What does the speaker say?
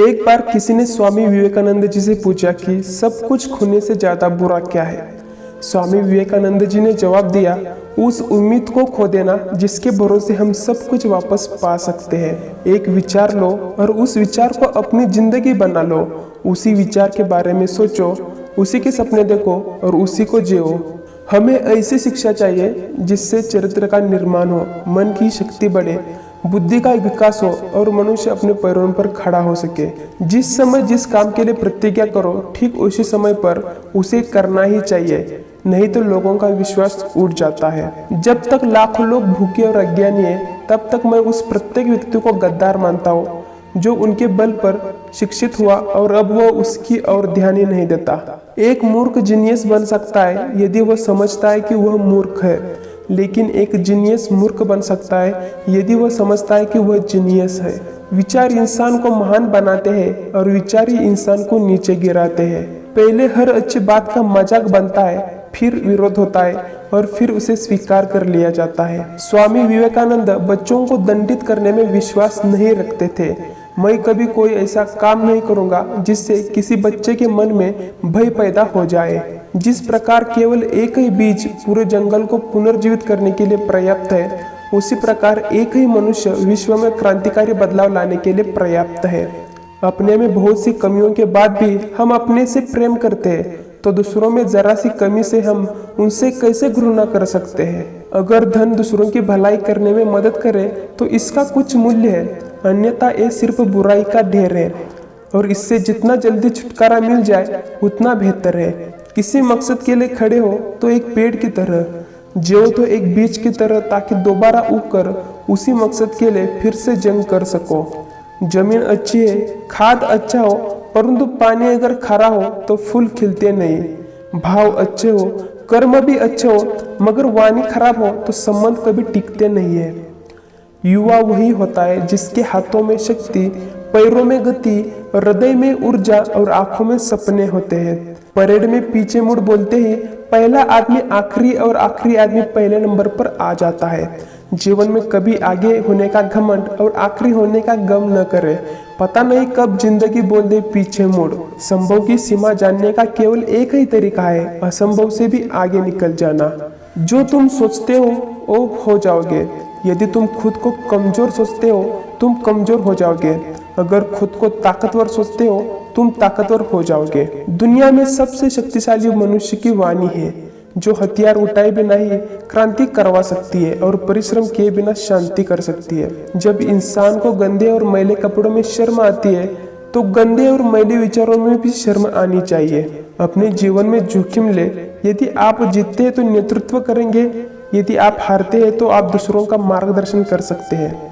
एक बार किसी ने स्वामी विवेकानंद जी से पूछा कि सब कुछ खोने से ज्यादा बुरा क्या है। स्वामी विवेकानंद जी ने जवाब दिया, उस उम्मीद को खो देना जिसके भरोसे हम सब कुछ वापस पा सकते हैं। एक विचार लो और उस विचार को अपनी जिंदगी बना लो। उसी विचार के बारे में सोचो, उसी के सपने देखो और उसी को जियो। हमें ऐसी शिक्षा चाहिए जिससे चरित्र का निर्माण हो, मन की शक्ति बढ़े, बुद्धि का विकास हो और मनुष्य अपने पैरों पर खड़ा हो सके। जिस समय जिस काम के लिए प्रतिज्ञा करो, ठीक उसी समय पर उसे करना ही चाहिए, नहीं तो लोगों का विश्वास उठ जाता है। जब तक लाखों लोग भूखे और अज्ञानी हैं, तब तक मैं उस प्रत्येक व्यक्ति को गद्दार मानता हूँ जो उनके बल पर शिक्षित हुआ और अब वह उसकी और ध्यान ही नहीं देता। एक मूर्ख जीनियस बन सकता है यदि वह समझता है कि वह मूर्ख है, लेकिन एक जीनियस मूर्ख बन सकता है यदि वह समझता है कि वह जीनियस है। विचार इंसान को महान बनाते हैं और विचार ही इंसान को नीचे गिराते हैं। पहले हर अच्छी बात का मजाक बनता है, फिर विरोध होता है और फिर उसे स्वीकार कर लिया जाता है। स्वामी विवेकानंद बच्चों को दंडित करने में विश्वास नहीं रखते थे। मैं कभी कोई ऐसा काम नहीं करूंगा जिससे किसी बच्चे के मन में भय पैदा हो जाए। जिस प्रकार केवल एक ही बीज पूरे जंगल को पुनर्जीवित करने के लिए पर्याप्त है, उसी प्रकार एक ही मनुष्य विश्व में क्रांतिकारी बदलाव लाने के लिए पर्याप्त है। अपने में बहुत सी कमियों के बाद भी हम अपने से प्रेम करते हैं, तो दूसरों में जरा सी कमी से हम उनसे कैसे घृणा कर सकते हैं। अगर धन दूसरों की भलाई करने में मदद करे तो इसका कुछ मूल्य है, अन्यथा ये सिर्फ बुराई का ढेर है और इससे जितना जल्दी छुटकारा मिल जाए उतना बेहतर है। किसी मकसद के लिए खड़े हो तो एक पेड़ की तरह, जियो तो एक बीज की तरह, ताकि दोबारा उगकर उसी मकसद के लिए फिर से जंग कर सको। जमीन अच्छी है, खाद अच्छा हो, परंतु पानी अगर खारा हो तो फूल खिलते नहीं। भाव अच्छे हो, कर्म भी अच्छे हो, मगर वाणी खराब हो तो संबंध कभी टिकते नहीं है। युवा वही होता है जिसके हाथों में शक्ति, पैरों में गति, हृदय में ऊर्जा और आंखों में सपने होते हैं। परेड में पीछे मुड़ बोलते ही पहला आदमी आखिरी और आखिरी आदमी पहले नंबर पर आ जाता है। जीवन में कभी आगे होने का घमंड और आखिरी होने का गम न करे। पता नहीं कब जिंदगी बोल दे पीछे मुड़। संभव की सीमा जानने का केवल एक ही तरीका है, असंभव से भी आगे निकल जाना। जो तुम सोचते हो वो हो जाओगे। यदि तुम खुद को कमजोर सोचते हो, तुम कमजोर हो जाओगे। अगर खुद को ताकतवर सोचते हो, तुम ताकतवर हो जाओगे। दुनिया में सबसे शक्तिशाली मनुष्य की वाणी है, जो हथियार उठाए बिना ही क्रांति करवा सकती है और परिश्रम किए बिना शांति कर सकती है। जब इंसान को गंदे और मैले कपड़ों में शर्म आती है, तो गंदे और मैले विचारों में भी शर्म आनी चाहिए। अपने जीवन में जोखिम ले। यदि आप जीतते हैं तो नेतृत्व करेंगे, यदि आप हारते हैं तो आप दूसरों का मार्गदर्शन कर सकते हैं।